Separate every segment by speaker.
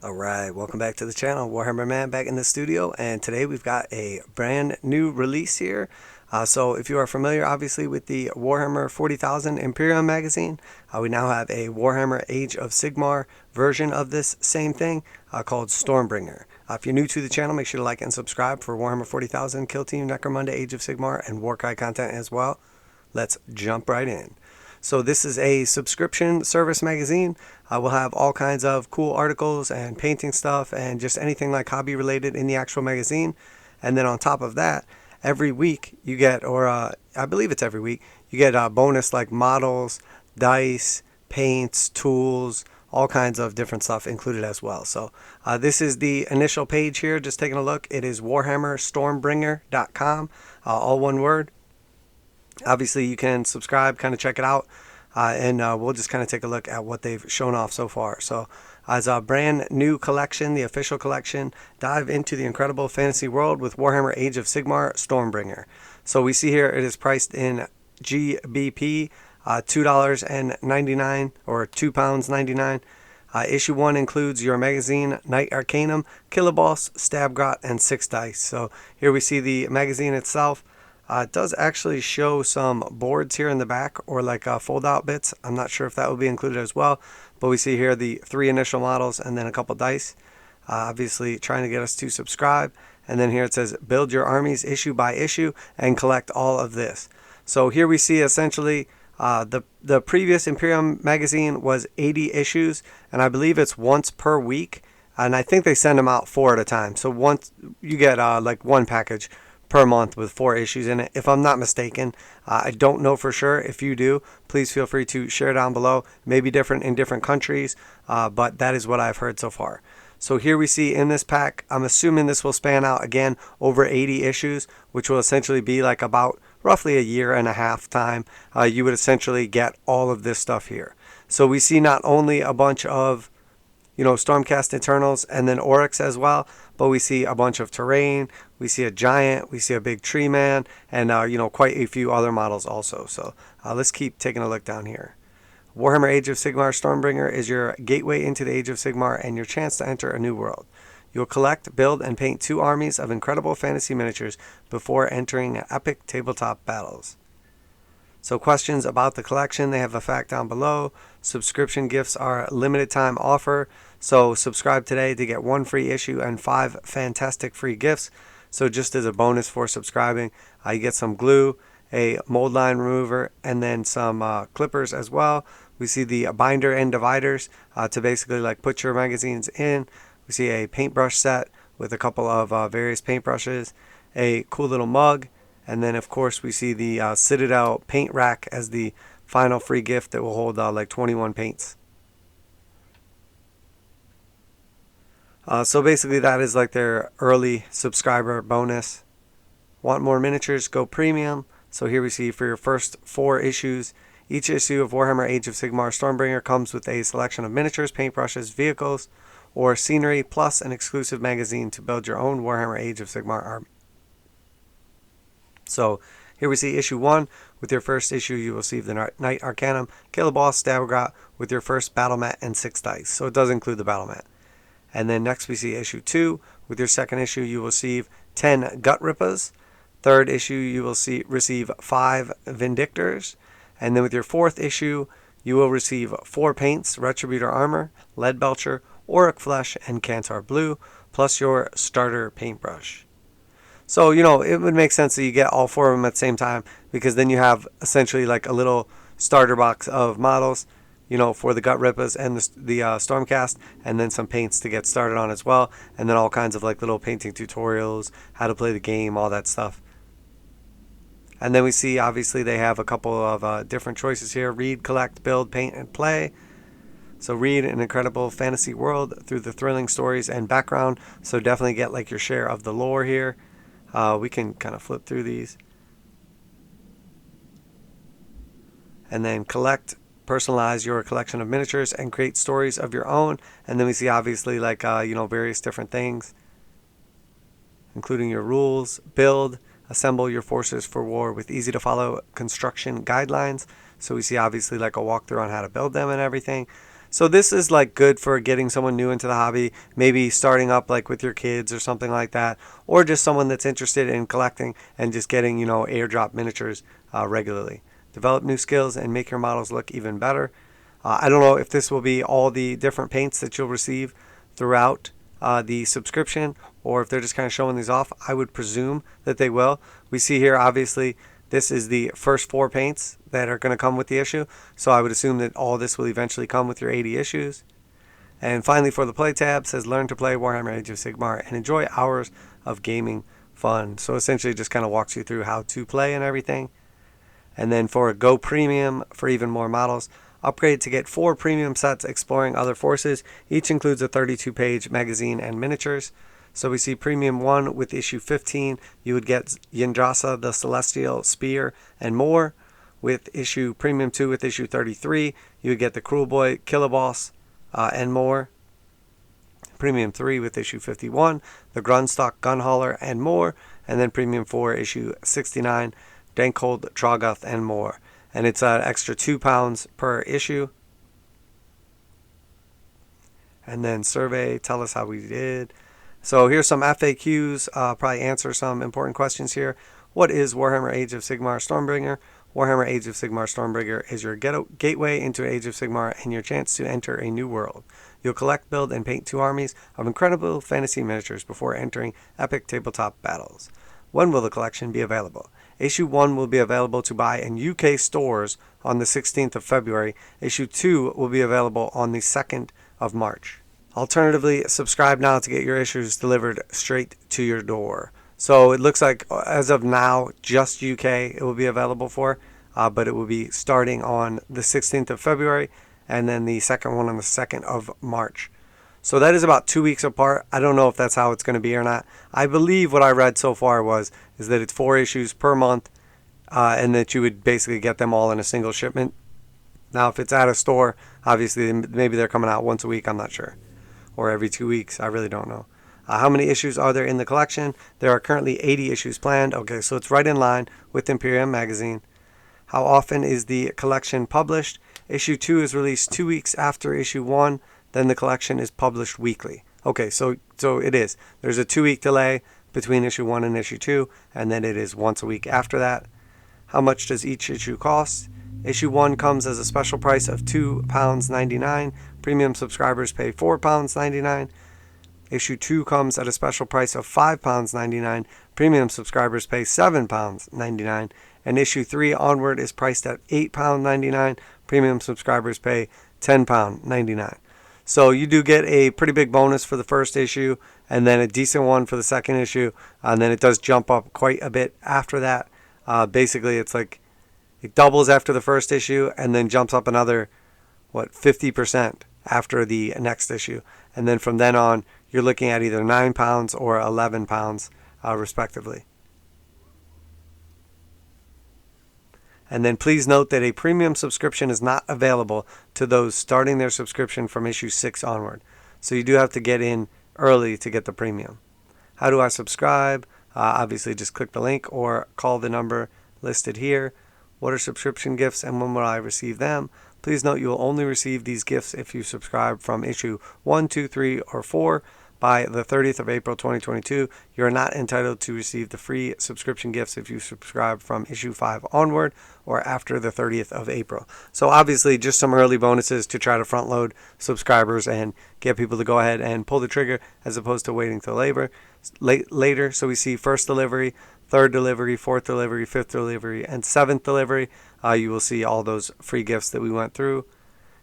Speaker 1: Alright, welcome back to the channel. Warhammer Man back in the studio, and today we've got a brand new release here. So if you are familiar obviously with the Warhammer 40,000 Imperium magazine, we now have a Warhammer Age of Sigmar version of this same thing called Stormbringer. If you're new to the channel, make sure to like and subscribe for Warhammer 40,000, Kill Team, Necromunda, Age of Sigmar, and warcry content as well. Let's jump right in. So this is a subscription service magazine. We'll have all kinds of cool articles and painting stuff and just anything like hobby related in the actual magazine. And then on top of that, every week you get, or I believe it's every week, you get bonus like models, dice, paints, tools, all kinds of different stuff included as well. So this is the initial page here, just taking a look. It is warhammerstormbringer.com, all one word. Obviously, you can subscribe, kind of check it out, and we'll just kind of take a look at what they've shown off so far. So, as a brand new collection, the official collection, dive into the incredible fantasy world with Warhammer Age of Sigmar Stormbringer. So we see here it is priced in GBP, $2.99 or £2.99. Issue 1 includes your magazine, Knight Arcanum, Killaboss, Stab Grot, and 6 dice. So here we see the magazine itself. It does actually show some boards here in the back, or like fold out bits. I'm not sure if that will be included as well, but we see here the 3 initial models and then a couple dice, obviously trying to get us to subscribe. And then here it says build your armies issue by issue and collect all of this. So here we see essentially the previous Imperium magazine was 80 issues, and I believe it's once per week, and I think they send them out 4 at a time. So once you get like one package per month with 4 issues in it, if I'm not mistaken. I don't know for sure. If you do, please feel free to share down below. Maybe different in different countries, but that is what I've heard so far. So here we see in this pack, I'm assuming this will span out again over 80 issues, which will essentially be like about roughly a year and a half time. You would essentially get all of this stuff here. So we see not only a bunch of Stormcast Eternals and then orruks as well, but we see a bunch of terrain, we see a giant, we see a big tree man, and quite a few other models also. So let's keep taking a look down here. Warhammer Age of Sigmar Stormbringer is your gateway into the Age of Sigmar and your chance to enter a new world. You'll collect, build, and paint 2 armies of incredible fantasy miniatures before entering epic tabletop battles. So questions about the collection, they have a fact down below. Subscription gifts are a limited time offer. So subscribe today to get 1 free issue and 5 fantastic free gifts. So just as a bonus for subscribing, you get some glue, a mold line remover, and then some clippers as well. We see the binder and dividers to basically like put your magazines in. We see a paintbrush set with a couple of various paintbrushes, a cool little mug, and then of course we see the Citadel paint rack as the final free gift that will hold like 21 paints. So basically that is like their early subscriber bonus. Want more miniatures? Go premium. So here we see for your first 4 issues, each issue of Warhammer Age of Sigmar Stormbringer comes with a selection of miniatures, paintbrushes, vehicles, or scenery, plus an exclusive magazine to build your own Warhammer Age of Sigmar army. So here we see issue 1. With your first issue, you will receive the Knight Arcanum, Killaboss, Stab Grot with your first battle mat and 6 dice. So it does include the battle mat. And then next we see issue 2. With your second issue, you will receive 10 gutrippaz. Third issue, you will receive 5 vindictors. And then with your fourth issue, you will receive 4 paints, Retributor armor, lead belcher, orruk flesh, and Cantor blue, plus your starter paintbrush. So, it would make sense that you get all 4 of them at the same time, because then you have essentially like a little starter box of models, for the gutrippaz and the Stormcast, and then some paints to get started on as well, and then all kinds of like little painting tutorials, how to play the game, all that stuff. And then we see obviously they have a couple of different choices here: read, collect, build, paint, and play. So read an incredible fantasy world through the thrilling stories and background. So definitely get like your share of the lore here. We can kind of flip through these. And then collect, personalize your collection of miniatures and create stories of your own. And then we see obviously like various different things, including your rules. Build, assemble your forces for war with easy to follow construction guidelines. So we see obviously like a walkthrough on how to build them and everything. So this is like good for getting someone new into the hobby, maybe starting up like with your kids or something like that, or just someone that's interested in collecting and just getting, airdrop miniatures regularly. Develop new skills and make your models look even better. I don't know if this will be all the different paints that you'll receive throughout the subscription, or if they're just kind of showing these off. I would presume that they will. We see here, obviously, this is the first 4 paints that are going to come with the issue. So I would assume that all this will eventually come with your 80 issues. And finally, for the play tab, says learn to play Warhammer Age of Sigmar and enjoy hours of gaming fun. So essentially just kind of walks you through how to play and everything. And then for Go Premium, for even more models, upgrade to get 4 premium sets exploring other forces. Each includes a 32-page magazine and miniatures. So we see Premium 1 with issue 15, you would get Yndrasa, the Celestial Spear, and more. With issue Premium 2 with issue 33, you would get the kruleboyz, killaboss, and more. Premium 3 with issue 51, the Grunstock Gunhauler, and more. And then Premium 4, issue 69, Dankhold Trogoth, and more. And it's an extra £2 per issue. And then survey, tell us how we did. So here's some FAQs, probably answer some important questions here. What is Warhammer Age of Sigmar Stormbringer? Warhammer Age of Sigmar Stormbringer is your gateway into Age of Sigmar and your chance to enter a new world. You'll collect, build, and paint 2 armies of incredible fantasy miniatures before entering epic tabletop battles. When will the collection be available? Issue 1 will be available to buy in UK stores on the 16th of February. Issue 2 will be available on the 2nd of March. Alternatively, subscribe now to get your issues delivered straight to your door. So it looks like as of now, just UK it will be available for, but it will be starting on the 16th of February and then the second one on the 2nd of March. So that is about 2 weeks apart. I don't know if that's how it's going to be or not. I believe what I read so far is that it's 4 issues per month, and that you would basically get them all in a single shipment. Now, if it's at a store, obviously maybe they're coming out once a week. I'm not sure. Or every 2 weeks. I really don't know. How many issues are there in the collection? There are currently 80 issues planned. Okay, so it's right in line with Imperium magazine. How often is the collection published? Issue 2 is released 2 weeks after issue 1. Then the collection is published weekly. Okay, so it is. There's a 2-week delay between issue 1 and issue 2, and then it is once a week after that. How much does each issue cost? Issue 1 comes as a special price of £2.99. Premium subscribers pay £4.99. Issue 2 comes at a special price of £5.99. Premium subscribers pay £7.99. And issue 3 onward is priced at £8.99. Premium subscribers pay £10.99. So you do get a pretty big bonus for the first issue, and then a decent one for the second issue, and then it does jump up quite a bit after that. Basically, it's like it doubles after the first issue, and then jumps up another 50% after the next issue, and then from then on, you're looking at either £9 or £11, respectively. And then please note that a premium subscription is not available to those starting their subscription from issue 6 onward. So you do have to get in early to get the premium. How do I subscribe? Obviously, just click the link or call the number listed here. What are subscription gifts and when will I receive them? Please note you will only receive these gifts if you subscribe from issue 1, 2, 3, or 4. By the 30th of April 2022, you are not entitled to receive the free subscription gifts if you subscribe from issue 5 onward or after the 30th of April. So obviously just some early bonuses to try to front load subscribers and get people to go ahead and pull the trigger as opposed to waiting till later. So we see first delivery, third delivery, fourth delivery, fifth delivery, and seventh delivery. You will see all those free gifts that we went through.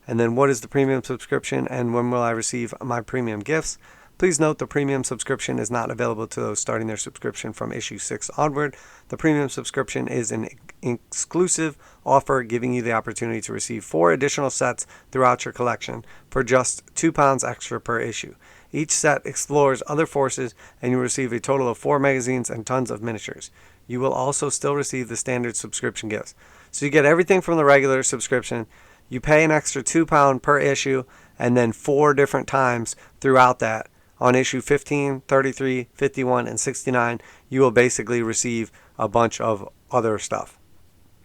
Speaker 1: And then what is the premium subscription and when will I receive my premium gifts? Please note the premium subscription is not available to those starting their subscription from issue 6 onward. The premium subscription is an exclusive offer giving you the opportunity to receive 4 additional sets throughout your collection for just £2 extra per issue. Each set explores other forces and you will receive a total of 4 magazines and tons of miniatures. You will also still receive the standard subscription gifts. So you get everything from the regular subscription. You pay an extra £2 per issue and then 4 different times throughout that. On issue 15, 33, 51, and 69, you will basically receive a bunch of other stuff.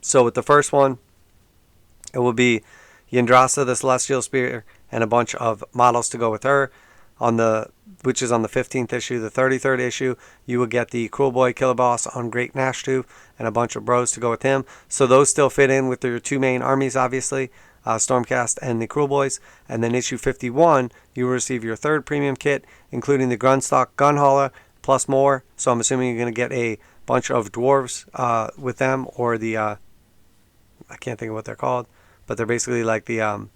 Speaker 1: So with the first one, it will be Yndrasa, the Celestial Spear, and a bunch of models to go with her. Which is on the 15th issue. The 33rd issue, you will get the kruleboyz killaboss on Great Nashtooth and a bunch of bros to go with him. So those still fit in with your two main armies, obviously, Stormcast and the kruleboyz. And then issue 51, you will receive your third premium kit, including the Grunstock gun hauler plus more. So I'm assuming you're going to get a bunch of dwarves with them, or the I can't think of what they're called, but they're basically like the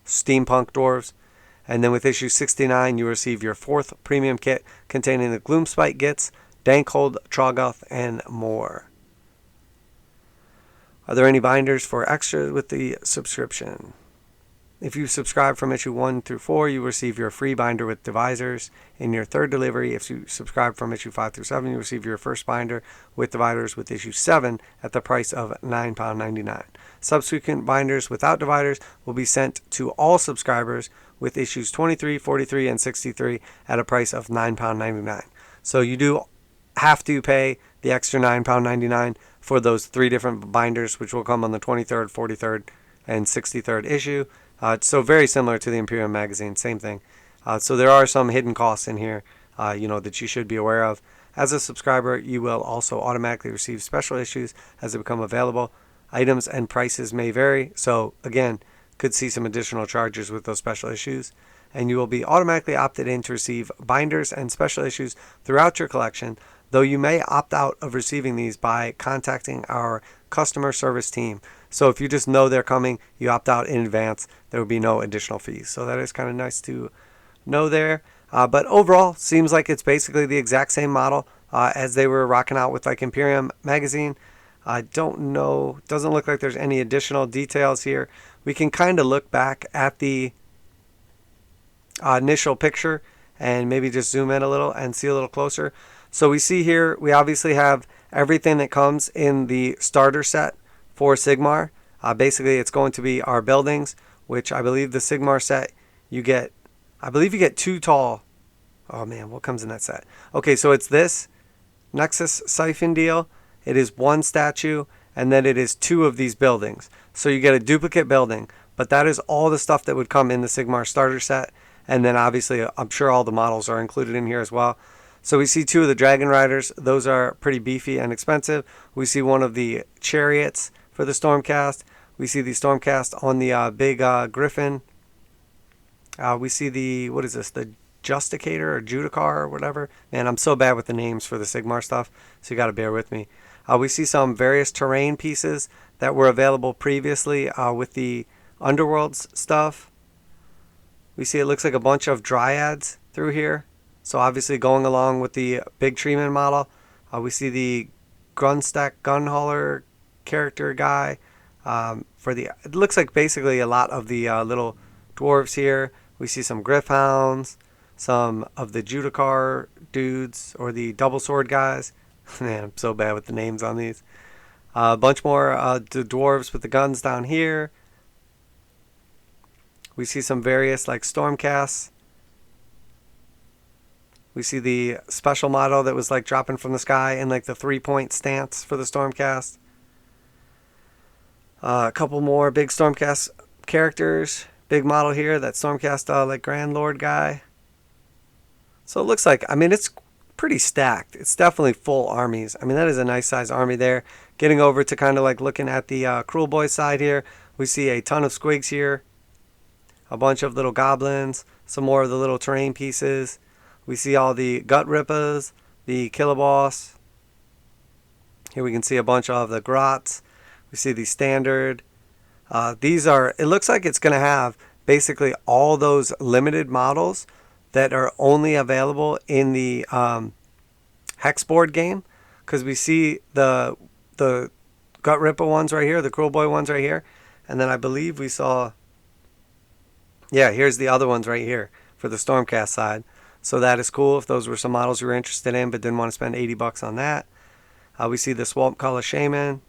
Speaker 1: steampunk dwarves. And then with issue 69, you receive your fourth premium kit containing the Gloomspite Gits, Dankhold, Troggoth, and more. Are there any binders for extras with the subscription? If you subscribe from issue 1 through 4, you receive your free binder with divisors in your third delivery. If you subscribe from issue 5 through 7, you receive your first binder with dividers with issue 7 at the price of £9.99. Subsequent binders without dividers will be sent to all subscribers with issues 23, 43, and 63 at a price of £9.99. So you do have to pay the extra £9.99 for those 3 different binders, which will come on the 23rd, 43rd, and 63rd issue. So very similar to the Imperium magazine, same thing. So there are some hidden costs in here, that you should be aware of. As a subscriber, you will also automatically receive special issues as they become available. Items and prices may vary, so again, could see some additional charges with those special issues. And you will be automatically opted in to receive binders and special issues throughout your collection, though you may opt out of receiving these by contacting our customer service team. So if you just know they're coming, you opt out in advance, there will be no additional fees. So that is kind of nice to know there. But overall, seems like it's basically the exact same model as they were rocking out with like Imperium magazine. I don't know, doesn't look like there's any additional details here. We can kind of look back at the initial picture and maybe just zoom in a little and see a little closer. So we see here, we obviously have everything that comes in the starter set for SIgmar. Basically, it's going to be our buildings, which I believe the SIgmar set, you get 2 tall. Oh man, what comes in that set? Okay, so it's this Nexus Siphon deal. It is 1 statue, and then it is 2 of these buildings. So you get a duplicate building, but that is all the stuff that would come in the SIgmar starter set. And then obviously, I'm sure all the models are included in here as well. So we see 2 of the Dragon Riders. Those are pretty beefy and expensive. We see 1 of the chariots for the Stormcast. We see the Stormcast on the big Griffin. We see the, what is this, the Justicator or Judicar or whatever. Man, I'm so bad with the names for the SIgmar stuff, so you got to bear with me. We see some various terrain pieces that were available previously with the Underworlds stuff. We see it looks like a bunch of Dryads through here. So obviously going along with the big treeman model. We see the Grunstock gun hauler character guy. It looks like basically a lot of the little dwarves here. We see some Griffhounds, some of the Judicar dudes or the double sword guys. Man, I'm so bad with the names on these. A bunch more the dwarves with the guns down here. We see some various like Stormcasts. We see the special model that was like dropping from the sky in like the 3-point stance for the Stormcast. A couple more big Stormcast characters. Big model here, that Stormcast like Grand Lord guy. So it looks like, I mean, it's pretty stacked. It's definitely full armies. I mean, that is a nice size army there. Getting over to kind of like looking at the kruleboyz side here, we see a ton of squigs here. A bunch of little goblins. Some more of the little terrain pieces. We see all the gutrippaz, the killaboss. Here we can see a bunch of the grots. We see the standard. These are, it looks like it's going to have basically all those limited models that are only available in the hex board game. Because we see the gutrippa ones right here, the kruleboyz ones right here. And then I believe we saw, yeah, here's the other ones right here for the Stormcast side. So that is cool if those were some models you were interested in but didn't want to spend $80 on that. We see the Swamp Color Shaman.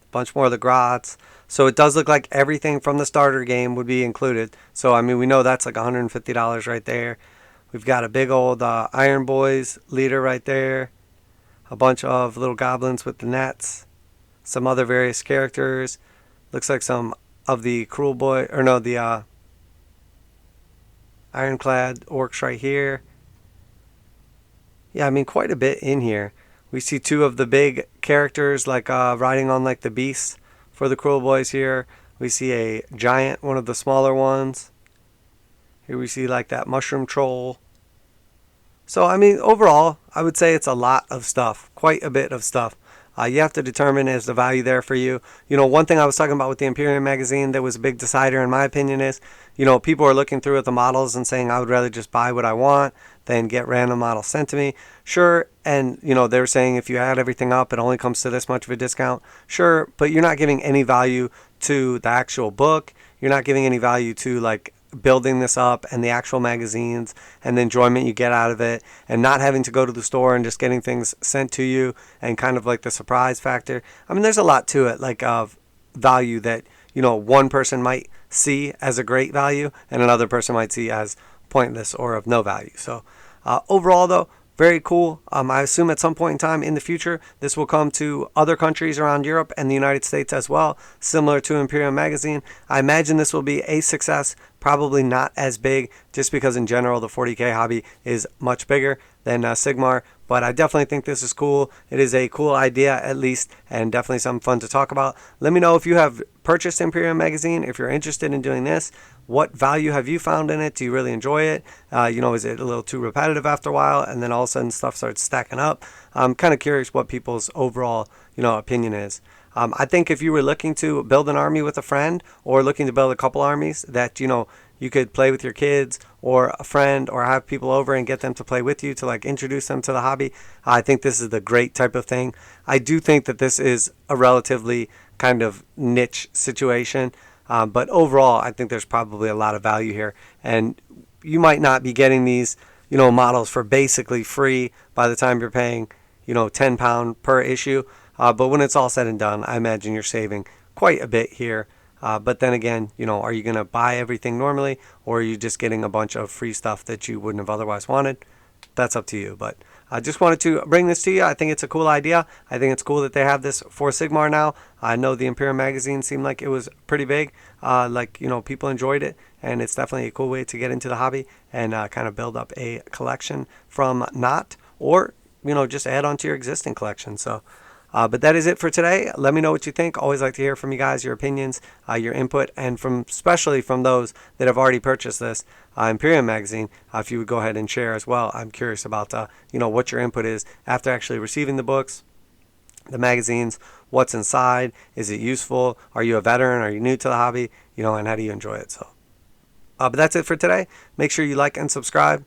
Speaker 1: A bunch more of the grots. So it does look like everything from the starter game would be included. So, I mean, we know that's like $150 right there. We've got a big old Iron Boys leader right there. A bunch of little goblins with the nets. Some other various characters. Looks like some of the kruleboyz, or no, the ironclad orcs right here. Yeah, I mean, quite a bit in here. We see two of the big characters, like riding on like the beasts for the kruleboyz here. We see a giant, one of the smaller ones. Here we see like that mushroom troll. So, I mean, overall, I would say it's a lot of stuff, quite a bit of stuff. You have to determine, is the value there for you. You know, one thing I was talking about with the Imperium magazine that was a big decider in my opinion is, you know, people are looking through at the models and saying, I would rather just buy what I want than get random models sent to me. Sure, and, you know, they're saying if you add everything up, it only comes to this much of a discount. Sure, but you're not giving any value to the actual book. You're not giving any value to, like, building this up and the actual magazines and the enjoyment you get out of it, and not having to go to the store and just getting things sent to you, and kind of like the surprise factor. I mean, there's a lot to it, like of value that, you know, one person might see as a great value and another person might see as pointless or of no value. So overall though, very cool. I assume at some point in time in the future, this will come to other countries around Europe and the United States as well, similar to Imperium magazine. I imagine this will be a success, probably not as big, just because in general the 40K hobby is much bigger than SIgmar. But I definitely think this is cool. It is a cool idea at least, and definitely something fun to talk about. Let me know if you have purchased Imperium magazine, if you're interested in doing this. What value have you found in it? Do you really enjoy it? You know, is it a little too repetitive after a while, and then all of a sudden stuff starts stacking up? I'm kind of curious what people's overall, you know, opinion is. I think if you were looking to build an army with a friend, or looking to build a couple armies that, you know, you could play with your kids or a friend, or have people over and get them to play with you to like introduce them to the hobby, I think this is the great type of thing. I do think that this is a relatively kind of niche situation, but overall I think there's probably a lot of value here, and you might not be getting these, you know, models for basically free by the time you're paying, you know, £10 per issue. But when it's all said and done, I imagine you're saving quite a bit here. But then again, you know, are you going to buy everything normally, or are you just getting a bunch of free stuff that you wouldn't have otherwise wanted? That's up to you. But I just wanted to bring this to you. I think it's a cool idea. I think it's cool that they have this for SIgmar now. I know the Imperium magazine seemed like it was pretty big. Like, you know, people enjoyed it, and it's definitely a cool way to get into the hobby and kind of build up a collection from not, or, you know, just add on to your existing collection. So but that is it for today. Let me know what you think. Always like to hear from you guys, your opinions, your input, and especially from those that have already purchased this Imperium magazine. If you would go ahead and share as well. I'm curious about you know, what your input is after actually receiving the books, the magazines, what's inside. Is it useful? Are you a veteran? Are you new to the hobby? You know, and how do you enjoy it? So, but that's it for today. Make sure you like and subscribe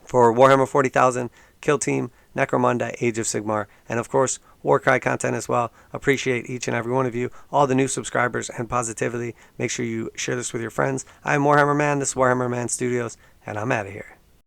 Speaker 1: for Warhammer 40,000, Kill Team, Necromunda, Age of Sigmar, and of course warcry content as well. Appreciate each and every one of you, all the new subscribers, and positivity. Make sure you share this with your friends. I'm Warhammer Man. This is Warhammer Man Studios, and I'm out of here.